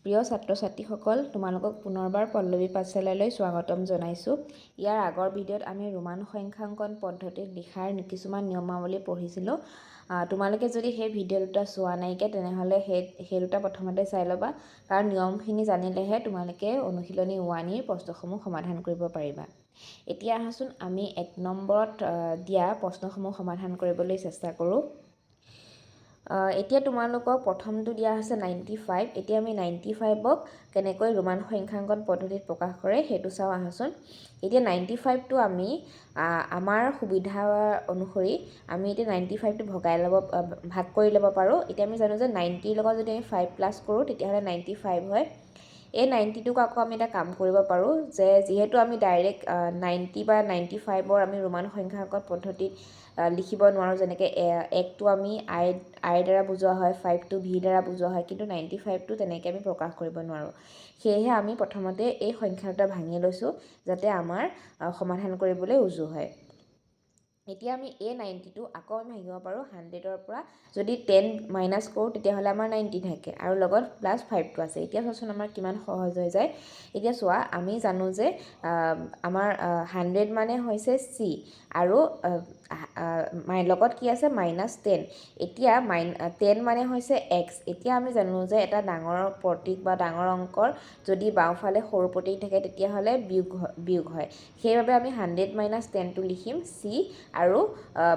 প্ৰিয় ছাত্ৰ ছাত্ৰীসকল, তোমালোকক পুনৰবাৰ পল্লৱী পাঠশালালৈ স্বাগতম জনাইছোঁ। ইয়াৰ আগৰ ভিডিঅ'ত আমি ৰোমান সংখ্যাংকন পদ্ধতিত লিখাৰ কিছুমান নিয়মাৱলী পঢ়িছিলোঁ। তোমালোকে যদি সেই ভিডিঅ' দুটা চোৱা নাইকিয়া তেনেহ'লে সেই দুটা প্ৰথমতে চাই ল'বা, কাৰণ নিয়মখিনি জানিলেহে তোমালোকে অনুশীলনী 1 প্ৰশ্নসমূহ সমাধান কৰিব পাৰিবা। এতিয়া আহাচোন আমি 1 নম্বৰত দিয়া প্ৰশ্নসমূহ সমাধান কৰিবলৈ চেষ্টা কৰোঁ। এতিয়া তোমালোকক প্ৰথমটো দিয়া হৈছে 95। এতিয়া আমি 95ক কেনেকৈ ৰোমান সংখ্যাংকন পদ্ধতিত প্ৰকাশ কৰে সেইটো চাওঁ আহাচোন। এতিয়া 95টো আমি আমাৰ সুবিধা অনুসৰি আমি এতিয়া 95টো ভাগ কৰি ল'ব পাৰোঁ। এতিয়া আমি জানো যে 90ৰ লগত যদি আমি 5 প্লাছ কৰোঁ তেতিয়াহ'লে 95 হয়। এই 90টোক আকৌ আমি এটা কাম কৰিব পাৰোঁ যে যিহেতু আমি ডাইৰেক্ট 90 বা 95ৰ আমি ৰোমান সংখ্যাংকন পদ্ধতিত লিখিব নোৱাৰোঁ, যেনেকৈ 1টো আমি আই দ্বাৰা বুজোৱা হয়, 5টো ভি দ্বাৰা বুজোৱা হয়, কিন্তু 95টো তেনেকৈ আমি প্ৰকাশ কৰিব নোৱাৰোঁ। সেয়েহে আমি প্ৰথমতে এই সংখ্যা দুটা ভাঙি লৈছোঁ যাতে আমাৰ সমাধান কৰিবলৈ উজু হয়। এতিয়া আমি এই 90টো আকৌ আমি ভাঙিব পাৰোঁ 100ৰ পৰা। যদি 10 মাইনাছ কৰোঁ তেতিয়াহ'লে আমাৰ 90 থাকে আৰু লগত প্লাছ 5টো আছে। এতিয়া চোৱাচোন আমাৰ কিমান সহজ হৈ যায়। এতিয়া চোৱা, আমি জানো যে আমাৰ 100 মানে হৈছে চি আৰু লগত কি আছে -10। এতিয়া 10 মানে হৈছে এক্স। এতিয়া আমি জানো যে এটা ডাঙৰ প্ৰতীক বা ডাঙৰ অংকৰ যদি বাওঁফালে সৰু প্ৰতীক থাকে তেতিয়াহ'লে বিয়োগ হয়। সেইবাবে আমি 100 - 10টো লিখিম চি আৰু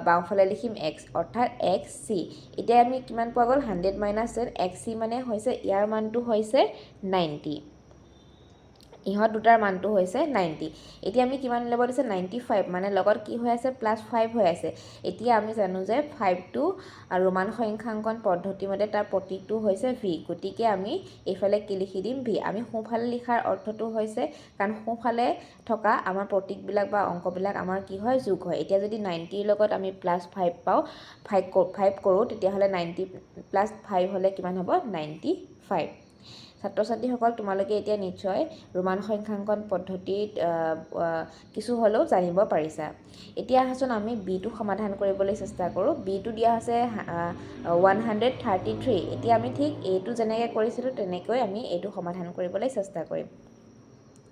বাওঁফালে লিখিম এক্স, অৰ্থাৎ এক্স চি। এতিয়া আমি কিমান পোৱা গ'ল? 100 - 10 এক্স চি মানে হৈছে ইয়াৰ মানটো হৈছে 90। ইহঁত দুটাৰ মানটো হৈছে 90। এতিয়া আমি কিমান ল'ব দিছে? 95, মানে লগত কি হৈ আছে? +5 হৈ আছে। এতিয়া আমি জানো যে 5টো ৰোমান সংখ্যাংকন পদ্ধতি মতে তাৰ প্ৰতীকটো হৈছে ভি, গতিকে আমি এইফালে কি লিখি দিম? ভি। আমি সোঁফালে লিখাৰ অৰ্থটো হৈছে, কাৰণ সোঁফালে থকা আমাৰ প্ৰতীকবিলাক বা অংকবিলাক আমাৰ কি হয়? যোগ হয়। এতিয়া যদি 90ৰ লগত আমি +5 পাওঁ, 5 কৰোঁ তেতিয়াহ'লে 90 + 5 হ'লে কিমান হ'ব? 95। ছাত্ৰ ছাত্ৰীসকল, তোমালোকে এতিয়া নিশ্চয় ৰোমান সংখ্যাংকন পদ্ধতিত কিছু হ'লেও জানিব পাৰিছা। এতিয়া আহাচোন আমি বিটো সমাধান কৰিবলৈ চেষ্টা কৰোঁ। বিটো দিয়া হৈছে 133। এতিয়া আমি ঠিক এইটো যেনেকৈ কৰিছিলোঁ তেনেকৈ আমি এইটো সমাধান কৰিবলৈ চেষ্টা কৰিম।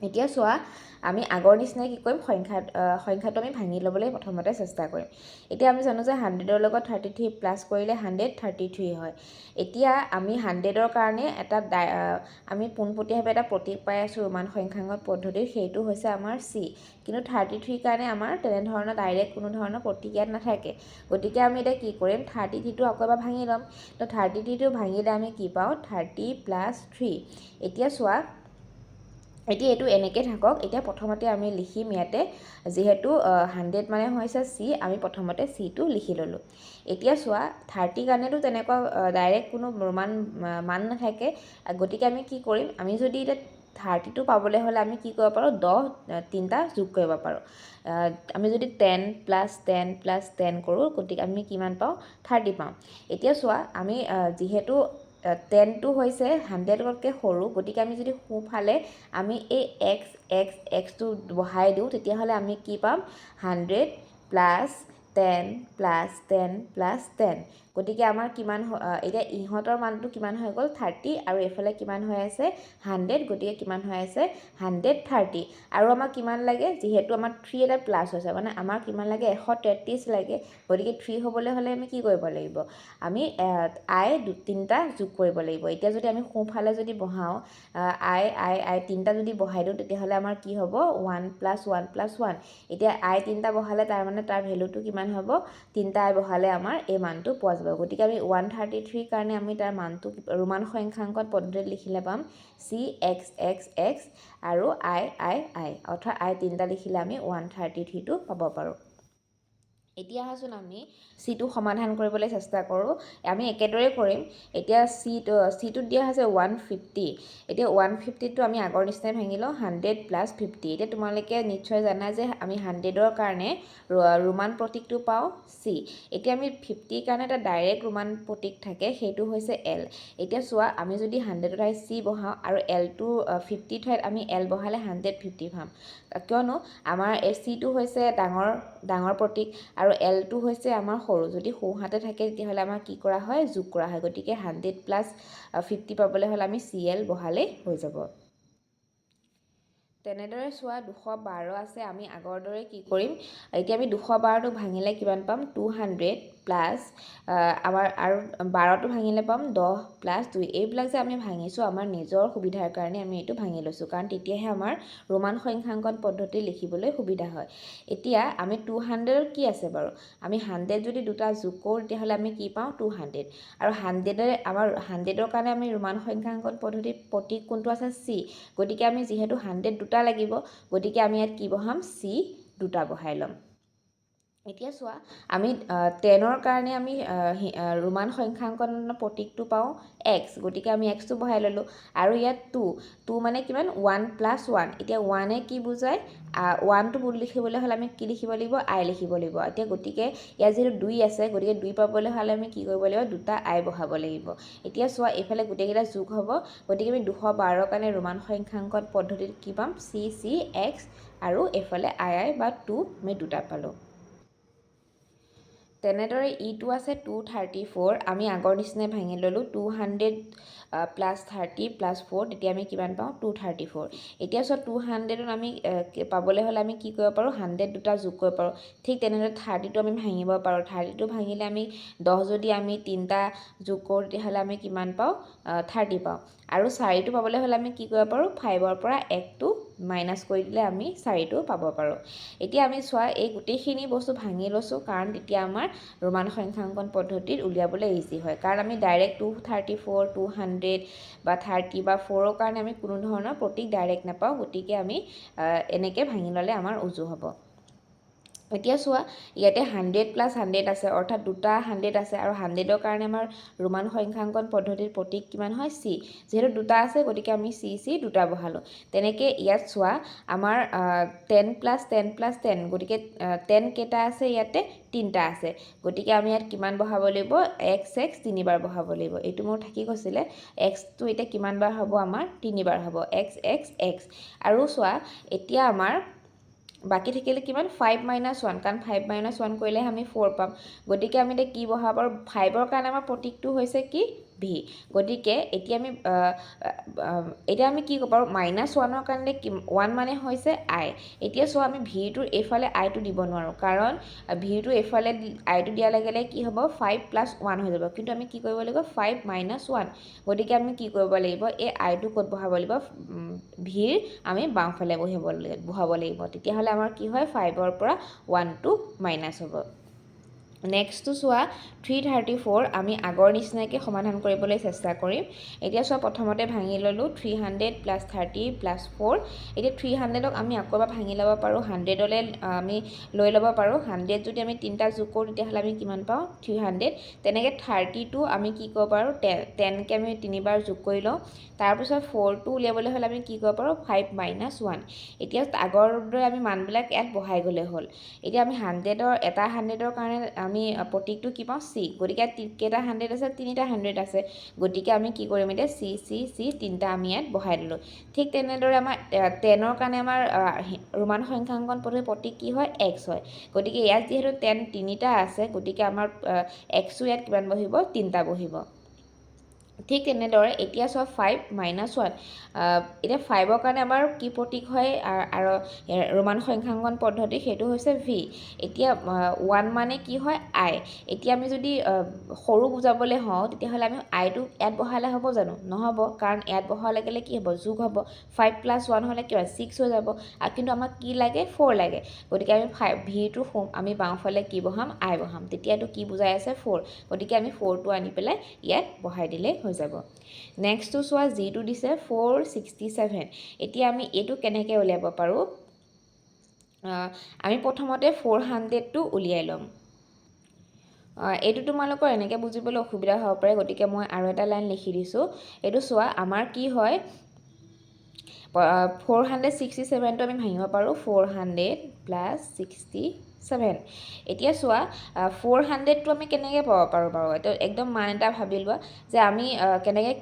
এতিয়া চোৱা, আমি আগৰ নিচিনাই কি কৰিম? সংখ্যাটো আমি ভাঙি ল'বলৈ প্ৰথমতে চেষ্টা কৰিম। এতিয়া আমি জানো যে 100ৰ লগত 33 প্লাছ কৰিলে 133 হয়। এতিয়া আমি 100ৰ কাৰণে আমি পোনপটীয়াভাৱে এটা প্ৰতীক পাই আছোঁ ৰোমান সংখ্যাংকন পদ্ধতিত, সেইটো হৈছে আমাৰ চি। কিন্তু 33ৰ কাৰণে আমাৰ তেনেধৰণৰ ডাইৰেক্ট কোনো ধৰণৰ প্ৰতীক ইয়াত নাথাকে। গতিকে আমি এতিয়া কি কৰিম? 33টো আকৌ এবাৰ ভাঙি ল'ম। তো 33টো ভাঙিলে আমি কি পাওঁ? 30 + 3। এতিয়া চোৱা, এতিয়া এইটো এনেকৈ থাকক। এতিয়া প্ৰথমতে আমি লিখিম ইয়াতে, যিহেতু 100 মানে হৈছে চি, আমি প্ৰথমতে চিটো লিখি ল'লোঁ। এতিয়া চোৱা, 30 কাৰণেতো তেনেকুৱা ডাইৰেক্ট কোনো ৰোমান মান নাথাকে, গতিকে আমি কি কৰিম? আমি যদি এতিয়া 30টো পাবলৈ হ'লে আমি কি কৰিব পাৰোঁ? 10 তিনিটা যোগ কৰিব পাৰোঁ। আমি যদি 10 + 10 + 10 কৰোঁ, গতিকে আমি কিমান পাওঁ? 30 পাওঁ। এতিয়া চোৱা, আমি যিহেতু 10টো হৈছে 100তকৈ সৰু, গতিকে আমি যদি সোঁফালে আমি এই এক্সটো বহাই দিওঁ তেতিয়াহ'লে আমি কি পাম? 100 + 10 + 10 + 10। গতিকে আমাৰ কিমান এতিয়া ইহঁতৰ মানটো কিমান হৈ গ'ল? 30, আৰু এইফালে কিমান হৈ আছে? 100, গতিকে কিমান হৈ আছে? 130। আৰু আমাক কিমান লাগে? যিহেতু আমাৰ 3 এটা প্লাছ হৈছে, মানে আমাৰ কিমান লাগে? 133 লাগে। গতিকে 3 হ'বলৈ হ'লে আমি কি কৰিব লাগিব? আমি আই তিনিটা যোগ কৰিব লাগিব। এতিয়া যদি আমি সোঁফালে যদি বহাওঁ, আই তিনিটা যদি বহাই দিওঁ তেতিয়াহ'লে আমাৰ কি হ'ব? 1 + 1 + 1। এতিয়া আই তিনিটা বহালে তাৰ ভেলুটো কিমান হ'ব? তিনিটা আই বহালে আমাৰ এই মানটো পোৱা যাব। গতিকে আমি 133 কাৰণে আমি তাৰ মানটো ৰোমান সংখ্যাংকন পদ্ধতিত লিখিলে পাম চি এক্স আৰু আই, অৰ্থাৎ আই তিনিটা লিখিলে আমি 133টো পাব পাৰোঁ। এতিয়া আহাচোন আমি চিটো সমাধান কৰিবলৈ চেষ্টা কৰোঁ। আমি একেদৰে কৰিম। এতিয়া চিটোত দিয়া হৈছে 150। এতিয়া 150টো আমি আগৰ নিচিনাই ভাঙি লওঁ, 100 + 50। এতিয়া তোমালোকে নিশ্চয় জানা যে আমি 100ৰ কাৰণে ৰোমান প্ৰতীকটো পাওঁ চি। এতিয়া আমি 50ৰ কাৰণে এটা ডাইৰেক্ট ৰোমান প্ৰতীক থাকে, সেইটো হৈছে এল। এতিয়া চোৱা, আমি যদি 100ৰ ঠাইত চি বহাওঁ আৰু এলটো 50ৰ ঠাইত আমি এল বহালে 150 পাম, কিয়নো আমাৰ চিটো হৈছে ডাঙৰ প্ৰতীক আৰু আৰু L2 হৈছে আমাৰ সৰু, যদি সোঁহাতে থাকে তেতিয়াহ'লে আমাৰ কি কৰা হয়, যোগ কৰা হয়। গতিকে 100 প্লাছ 50 পাবলৈ হ'লে আমি CL বহালেই হৈ যাব। তেনেদৰে চোৱা 212 আছে, আমি আগৰ দৰে কি কৰিম, এতিয়া আমি 212টো ভাঙিলে কিমান পাম, 200 প্লাছ আমাৰ আৰু 12টো ভাঙিলে পাম 10 প্লাছ 2। এইবিলাক যে আমি ভাঙিছোঁ আমাৰ নিজৰ সুবিধাৰ কাৰণে আমি এইটো ভাঙি লৈছোঁ, কাৰণ তেতিয়াহে আমাৰ ৰোমান সংখ্যাংকন পদ্ধতি লিখিবলৈ সুবিধা হয়। এতিয়া আমি 200 কি আছে বাৰু, আমি 100 যদি দুটা যোগ কৰোঁ তেতিয়াহ'লে আমি কি পাওঁ, 200। আৰু 100ৰে আমাৰ 100ৰ কাৰণে আমি ৰোমান সংখ্যাংকন পদ্ধতিৰ প্ৰতীক কোনটো আছে, C। গতিকে আমি যিহেতু 100 দুটা লাগিব, গতিকে আমি ইয়াত কি বহাম, C দুটা বহাই ল'ম। এতিয়া চোৱা আমি 10ৰ কাৰণে আমি ৰোমান সংখ্যাংকনৰ প্ৰতীকটো পাওঁ X, গতিকে আমি Xটো বহাই ল'লোঁ। আৰু ইয়াত 2 মানে কিমান, 1 প্লাছ 1। এতিয়া 1এ কি বুজায়, 1টো লিখিবলৈ হ'লে আমি কি লিখিব লাগিব, I লিখিব লাগিব। এতিয়া গতিকে ইয়াত যিহেতু 2 আছে, গতিকে 2 পাবলৈ হ'লে আমি কি কৰিব লাগিব, দুটা I বহাব লাগিব। এতিয়া চোৱা এইফালে গোটেইকেইটা যোগ হ'ব, গতিকে আমি 212ৰ কাৰণে ৰোমান সংখ্যাংকন পদ্ধতিত কি পাম, C X, আৰু এইফালে I বা 2 আমি দুটা পালোঁ। তেনেদৰে ইটো আছে 234, আমি আগৰ নিচিনাই ভাঙি ল'লোঁ, 200 প্লাছ 30 প্লাছ 4, তেতিয়া আমি কিমান পাওঁ, 234। এতিয়া চোৱা 200ত আমি পাবলৈ হ'লে আমি কি কৰিব পাৰোঁ, 100 দুটা যোগ কৰিব পাৰোঁ। ঠিক তেনেদৰে 30টো আমি ভাঙিব পাৰোঁ, 30টো ভাঙিলে আমি 10 যদি আমি 3টা যোগ কৰোঁ তেতিয়াহ'লে আমি কিমান পাওঁ, 30 পাওঁ। আৰু 4টো পাবলৈ হ'লে আমি কি কৰিব পাৰোঁ, 5ৰ পৰা 1টো মাইনাছ কৰি দিলে আমি 4টো পাব পাৰোঁ। এতিয়া আমি চোৱা এই গোটেইখিনি বস্তু ভাঙি লৈছোঁ, কাৰণ তেতিয়া আমাৰ ৰোমান সংখ্যাংকন পদ্ধতিত উলিয়াবলৈ ইজি হয়, কাৰণ আমি ডাইৰেক্ট 234, 200 বা 30 বা 4ৰ কাৰণে আমি কোনো ধৰণৰ প্ৰতীক ডাইৰেক্ট নাপাওঁ, গতিকে আমি এনেকৈ ভাঙি ল'লে আমাৰ উজু হ'ব। এতিয়া চোৱা ইয়াতে 100 প্লাছ 100 আছে, অৰ্থাৎ দুটা 100 আছে, আৰু 100ৰ কাৰণে আমাৰ ৰোমান সংখ্যাংকন পদ্ধতিৰ প্ৰতীক কিমান হয়, C। যিহেতু দুটা আছে গতিকে আমি C দুটা বহালোঁ। তেনেকৈ ইয়াত চোৱা আমাৰ 10 প্লাছ 10 প্লাছ 10, গতিকে 10 কেইটা আছে, ইয়াতে 3টা আছে, গতিকে আমি ইয়াত কিমান বহাব লাগিব, X 3বাৰ বহাব লাগিব। এইটো মোৰ থাকি গৈছিলে, Xটো এতিয়া কিমান বাৰ হ'ব, আমাৰ 3বাৰ হ'ব, X। আৰু চোৱা এতিয়া আমাৰ বাকী থাকিলে কিমান, 5 - 1, কাৰণ 5 - 1 কৰিলেহে আমি 4 পাম। গতিকে আমি এতিয়া কি বহাব পাৰোঁ, 5ৰ কাৰণে আমাৰ প্ৰতীকটো হৈছে কি, V। গতিকে এতিয়া আমি কি ক'ব পাৰোঁ, -1ৰ কাৰণে 1 মানে হৈছে I। এতিয়া চোৱা আমি Vটোৰ এইফালে Iটো দিব নোৱাৰোঁ, কাৰণ Vটোৰ এইফালে Iটো দিয়াৰ লগে লগে কি হ'ব, 5 + 1 হৈ যাব, কিন্তু আমি কি কৰিব লাগিব, 5 - 1। গতিকে আমি কি কৰিব লাগিব, এই Iটো ক'ত বহাব লাগিব, Vৰ আমি বাওঁফালে বহাব লাগিব, তেতিয়াহ'লে আমাৰ কি হয়, 5ৰ পৰা 1টো মাইনাছ হ'ব। নেক্সটটো চোৱা 334, আমি আগৰ নিচিনাকৈ সমাধান কৰিবলৈ চেষ্টা কৰিম। এতিয়া চোৱা প্ৰথমতে ভাঙি ল'লোঁ, 300 প্লাছ 30 প্লাছ 4। এতিয়া 300ক আমি আকৌ এবাৰ ভাঙি ল'ব পাৰোঁ, 100লৈ আমি লৈ ল'ব পাৰোঁ। 100 যদি আমি 3টা যোগ কৰোঁ তেতিয়াহ'লে আমি কিমান পাওঁ, 300। তেনেকৈ 30টো আমি কি কৰিব পাৰোঁ, 10কৈ আমি 3বাৰ যোগ কৰি লওঁ। তাৰপিছত 4টো উলিয়াবলৈ হ'লে আমি কি কৰিব পাৰোঁ, 5 - 1। এতিয়া আগৰ দৰে আমি মানবিলাক ইয়াত বহাই গ'লে হ'ল। এতিয়া আমি এটা 100ৰ কাৰণে আমি প্ৰতীকটো কি পাওঁ, C। গতিকে কেইটা 100 আছে, 3টা 100 আছে, গতিকে আমি কি কৰিম, এতিয়া C 3টা আমি ইয়াত বহাই দিলোঁ। ঠিক তেনেদৰে আমাৰ 10ৰ কাৰণে আমাৰ ৰোমান সংখ্যাংকন পদ্ধতিৰ প্ৰতীক কি হয়, X হয়। গতিকে ইয়াত যিহেতু 10 3টা আছে, গতিকে আমাৰ Xও ইয়াত কিমান বহিব, 3টা বহিব। ঠিক তেনেদৰে এতিয়া চোৱা 5 - 1, এতিয়া 5ৰ কাৰণে আমাৰ কি প্ৰতীক হয়, আৰু ৰোমান সংখ্যাংকন পদ্ধতি সেইটো হৈছে V। এতিয়া 1 মানে কি হয়, I। এতিয়া আমি যদি সৰু বুজাবলৈ হওঁ তেতিয়াহ'লে আমি Iটো ইয়াত বহালে হ'ব জানো, নহ'ব, কাৰণ ইয়াত বহাব লাগিলে কি হ'ব, যোগ হ'ব, 5 + 1 হ'লে কিমান, 6 হৈ যাব, কিন্তু আমাক কি লাগে, 4 লাগে, গতিকে আমি Vটো আমি বাওঁফালে কি বহাম, I বহাম, তেতিয়া এইটো কি বুজাই আছে, 4, গতিকে আমি 4টো আনি পেলাই ইয়াত বহাই দিলেই হৈ যাব। নেক্সটটো চোৱা যিটো দিছে 467, এতিয়া আমি এইটো কেনেকৈ উলিয়াব পাৰোঁ, আমি প্ৰথমতে 400টো উলিয়াই ল'ম। এইটো তোমালোকৰ এনেকৈ বুজিবলৈ অসুবিধা হ'ব পাৰে, গতিকে মই আৰু এটা লাইন লিখি দিছোঁ। এইটো চোৱা আমাৰ কি হয়, 467টো আমি ভাঙিব পাৰোঁ, 400 + 67 7 এতিয়া চোৱা 400টো আমি কেনেকৈ পাব পাৰোঁ বাৰু এইটো একদম মান এটা ভাবি লোৱা যে আমি কেনেকৈ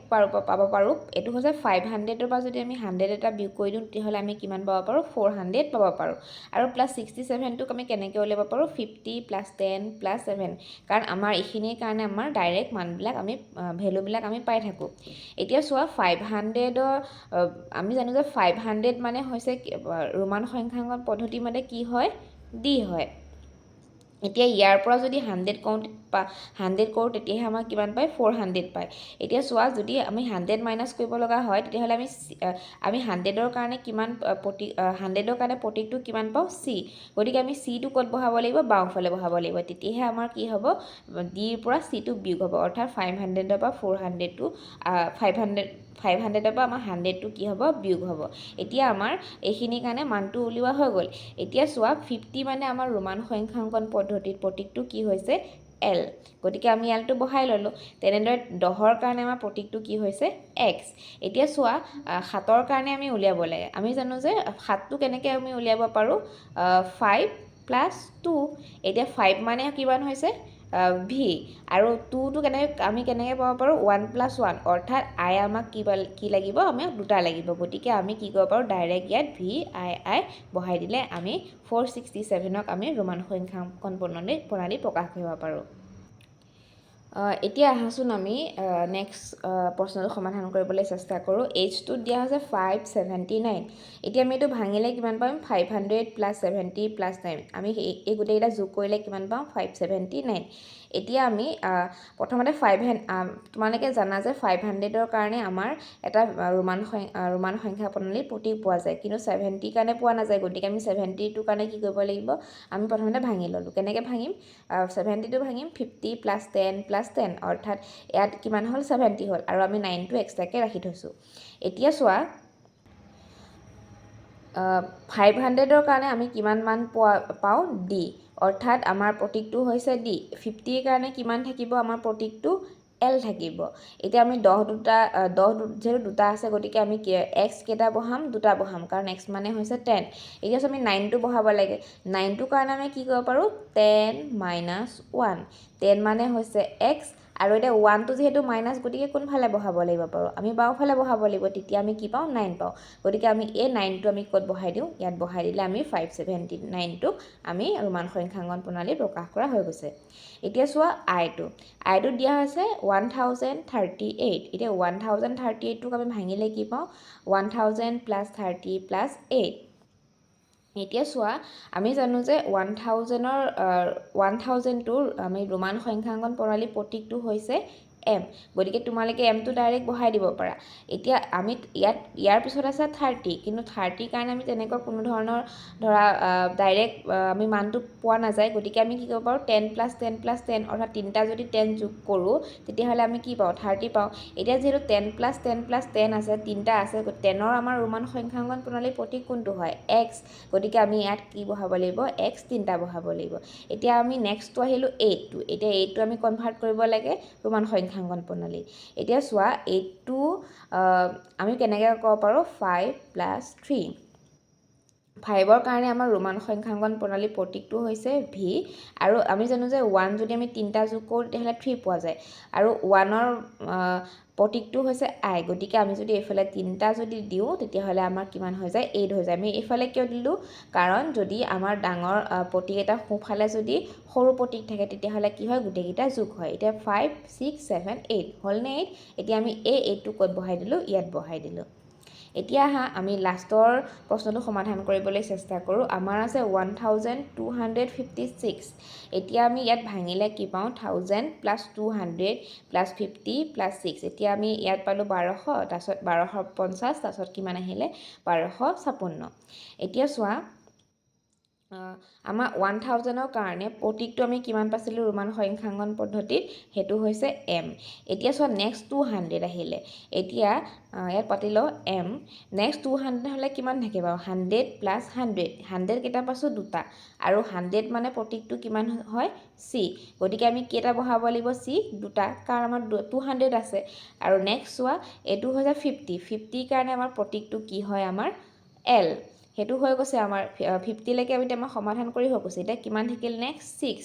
পাব পাৰোঁ এইটো হৈছে 500ৰ পৰা যদি আমি 100 এটা বিয়োগ কৰি দিওঁ তেতিয়াহ'লে আমি কিমান পাব পাৰোঁ 400 পাব পাৰোঁ আৰু প্লাছ 67টোক আমি কেনেকৈ উলিয়াব পাৰোঁ 50 প্লাছ 10 প্লাছ 7 কাৰণ আমাৰ এইখিনিৰ কাৰণে আমাৰ ডাইৰেক্ট মানবিলাক আমি ভেলুবিলাক আমি পাই থাকোঁ এতিয়া চোৱা 500ৰ আমি জানো যে 500 মানে হৈছে ৰোমান সংখ্যাঙ্কন পদ্ধতি মানে কি হয় ডি হয় এতিয়া ইয়াৰ পৰা যদি 100 কৰোঁ তেতিয়াহে আমাৰ কিমান পায় 400 পায় এতিয়া চোৱা যদি আমি 100 মাইনাছ কৰিব লগা হয় তেতিয়াহ'লে আমি 100ৰ কাৰণে কিমান 100ৰ কাৰণে প্ৰতীকটো কিমান পাওঁ চি গতিকে আমি চিটো ক'ত বহাব লাগিব বাওঁফালে বহাব লাগিব তেতিয়াহে আমাৰ কি হ'ব ডিৰ পৰা চিটো বিয়োগ হ'ব অৰ্থাৎ 500ৰ পৰা 400টো 500ৰ পৰা আমাৰ 100টো কি হ'ব বিয়োগ হ'ব এতিয়া আমাৰ এইখিনিৰ কাৰণে মানটো উলিওৱা হৈ গ'ল এতিয়া চোৱা 50 মানে আমাৰ ৰোমান সংখ্যাঙ্কন পদ্ধতিত প্ৰতীকটো কি হৈছে এল গতিকে আমি এলটো বহাই ল'লোঁ তেনেদৰে 10ৰ কাৰণে আমাৰ প্ৰতীকটো কি হৈছে এক্স এতিয়া চোৱা 7ৰ কাৰণে আমি উলিয়াব লাগে আমি জানো যে 7টো কেনেকৈ আমি উলিয়াব পাৰোঁ 5 প্লাছ 2 এতিয়া 5 মানে কিমান হৈছে ভি আৰু 2টো আমি কেনেকৈ পাব পাৰোঁ 1 প্লাছ 1 অৰ্থাৎ আই আমাক কি লাগিব আমাক দুটা লাগিব গতিকে আমি কি কৰিব পাৰোঁ ডাইৰেক্ট ইয়াত VII বহাই দিলে আমি 467ক আমি ৰোমান সংখ্যাঙ্কন প্ৰণালী প্ৰকাশ কৰিব পাৰোঁ এতিয়া আহাচোন আমি নেক্সট প্ৰশ্নটো সমাধান কৰিবলৈ চেষ্টা কৰোঁ এইচটোত দিয়া হৈছে 579 এতিয়া আমি এইটো ভাঙিলে কিমান পাম 500 প্লাছ 70 প্লাছ 9 আমি এই গোটেইকেইটা যোগ কৰিলে কিমান পাম 579 এতিয়া আমি প্ৰথমতে তোমালোকে জানা যে 500ৰ কাৰণে আমাৰ এটা ৰোমান সংখ্যা প্ৰণালীৰ প্ৰতীক পোৱা যায় কিন্তু 70ৰ কাৰণে পোৱা নাযায় গতিকে আমি 70টোৰ কাৰণে কি কৰিব লাগিব আমি প্ৰথমতে ভাঙি ল'লোঁ কেনেকৈ ভাঙিম 70টো ভাঙিম 50 প্লাছ 10 প্লাছ 10 অৰ্থাৎ ইয়াত কিমান হ'ল 70 হ'ল আৰু আমি 9টো এক্সট্ৰাকৈ ৰাখি থৈছোঁ এতিয়া চোৱা 500ৰ কাৰণে আমি কিমান মান পাওঁ ডি অৰ্থাৎ আমাৰ প্ৰতীকটো হৈছে ডি 50ৰ কাৰণে কিমান থাকিব আমাৰ প্ৰতীকটো এল থাকিব এতিয়া আমি 10 যিহেতু দুটা আছে গতিকে আমি এক্স কেইটা বহাম দুটা বহাম কাৰণ এক্স মানে হৈছে 10 এতিয়া আমি 9টো বহাব লাগে 9টোৰ কাৰণে আমি কি কৰিব পাৰোঁ 10 মাইনাছ 1 10 মানে হৈছে এক্স আৰু এতিয়া 1টো যিহেতু মাইনাছ গতিকে কোনফালে বহাব লাগিব পাৰোঁ আমি বাওঁফালে বহাব লাগিব তেতিয়া আমি কি পাওঁ 9 পাওঁ গতিকে আমি এই 9টো আমি ক'ত বহাই দিওঁ ইয়াত বহাই দিলে আমি 579টোক আমি ৰোমান সংখ্যাঙ্কন প্ৰণালী প্ৰকাশ কৰা হৈ গৈছে এতিয়া চোৱা আইটো দিয়া হৈছে 1038 এতিয়া 1038টোক আমি ভাঙিলে কি পাওঁ 1000 প্লাছ 30 প্লাছ 8 এতিয়া চোৱা আমি জানো যে 1000টোৰ আমি ৰোমান সংখ্যাঙ্কন প্ৰণালীৰ প্ৰতীকটো হৈছে এম গতিকে তোমালোকে এমটো ডাইৰেক্ট বহাই দিব পাৰা এতিয়া আমি ইয়াৰ পিছত আছে 30 কিন্তু 30ৰ কাৰণে আমি তেনেকুৱা কোনো ধৰণৰ ধৰা ডাইৰেক্ট আমি মানটো পোৱা নাযায় গতিকে আমি কি কৰিব পাৰোঁ 10 প্লাছ 10 প্লাছ 10 অৰ্থাৎ তিনিটা যদি 10 যোগ কৰোঁ তেতিয়াহ'লে আমি কি পাওঁ 30 পাওঁ এতিয়া যিহেতু 10 প্লাছ 10 প্লাছ 10 আছে তিনিটা আছে 10ৰ আমাৰ ৰোমান সংখ্যাঙ্কন প্ৰণালীৰ প্ৰতীক কোনটো হয় এক্স গতিকে আমি ইয়াত কি বহাব লাগিব এক্স তিনিটা বহাব লাগিব এতিয়া আমি নেক্সটটো আহিলোঁ 8টো এতিয়া 8টো আমি কনভাৰ্ট কৰিব লাগে ৰোমান সংখ্যাঙ্কন প্ৰণালী এতিয়া চোৱা 8টো আমি কেনেকৈ ক'ব পাৰোঁ 5 প্লাছ 3 5ৰ কাৰণে আমাৰ ৰোমান সংখ্যাঙ্কন প্ৰণালীৰ প্ৰতীকটো হৈছে ভি আৰু আমি জানো যে 1 যদি আমি তিনিটা যোগ কৰোঁ তেতিয়াহ'লে 3 পোৱা যায় আৰু 1ৰ প্ৰতীকটো হৈছে আই গতিকে আমি যদি এইফালে তিনিটা যদি দিওঁ তেতিয়াহ'লে আমাৰ কিমান হৈ যায় 8 হৈ যায় আমি এইফালে কিয় দিলোঁ কাৰণ যদি আমাৰ ডাঙৰ প্ৰতীক এটা সোঁফালে যদি সৰু প্ৰতীক থাকে তেতিয়াহ'লে কি হয় গোটেইকেইটা যোগ হয় এতিয়া 5 6 7 8 হ'লনে 8 এতিয়া আমি এই 8টো ক'ত বহাই দিলোঁ ইয়াত বহাই দিলোঁ এতিয়া আমি লাষ্টৰ প্ৰশ্নটো সমাধান কৰিবলৈ চেষ্টা কৰোঁ আমাৰ আছে 1256 এতিয়া আমি ইয়াত ভাঙিলে কি পাওঁ 1000 প্লাছ 200 প্লাছ 50 প্লাছ 6 এতিয়া আমি ইয়াত পালোঁ 1200 তাৰপিছত 1250 তাৰপিছত কিমান আহিলে 1256 এতিয়া চোৱা আমাৰ 1000ৰ কাৰণে প্ৰতীকটো আমি কিমান পাইছিলোঁ ৰোমান সংখ্যাঙ্কন পদ্ধতিত সেইটো হৈছে এম এতিয়া চোৱা নেক্সট 200 আহিলে এতিয়া ইয়াত পাতি লওঁ এম নেক্সট 200 হ'লে কিমান থাকিব 100 প্লাছ 100 কেইটা পাইছোঁ দুটা আৰু 100 মানে প্ৰতীকটো কিমান হয় চি গতিকে আমি কেইটা বহাব লাগিব চি দুটা কাৰণ আমাৰ 200 আছে আৰু নেক্সট চোৱা এইটো হৈছে 50 কাৰণে আমাৰ প্ৰতীকটো কি হয় আমাৰ এল সেইটো হৈ গৈছে আমাৰ 50লৈকে আমি এতিয়া সমাধান কৰি হৈ গৈছে। এতিয়া কিমান থাকিল নেক্সট 6।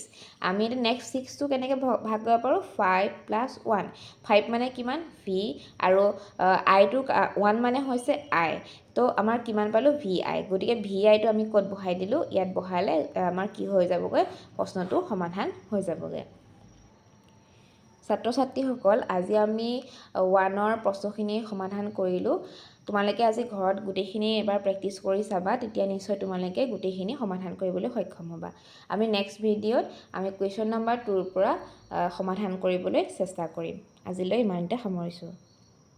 আমি এতিয়া নেক্সট 6টো কেনেকৈ ভাগ কৰিব পাৰোঁ 5 + 1। 5 মানে কিমান ভি আৰু আইটো 1 মানে হৈছে আই। তো আমাৰ কিমান পালোঁ ভি আই। গতিকে ভি আইটো আমি ক'ত বহাই দিলোঁ, ইয়াত বহালে আমাৰ কি হৈ যাবগৈ, প্ৰশ্নটো সমাধান হৈ যাবগৈ। ছাত্ৰ ছাত্ৰীসকল, আজি আমি 1ৰ প্ৰশ্নখিনি সমাধান কৰিলোঁ। তোমালোকে আজি ঘৰত গোটেইখিনি এবাৰ প্ৰেক্টিছ কৰি চাবা, তেতিয়া নিশ্চয় তোমালোকে গোটেইখিনি সমাধান কৰিবলৈ সক্ষম হ'বা। আমি নেক্সট ভিডিঅ'ত আমি কুৱেশ্যন নম্বৰ 2ৰ পৰা সমাধান কৰিবলৈ চেষ্টা কৰিম। আজিলৈ ইমানতে সামৰিছোঁ।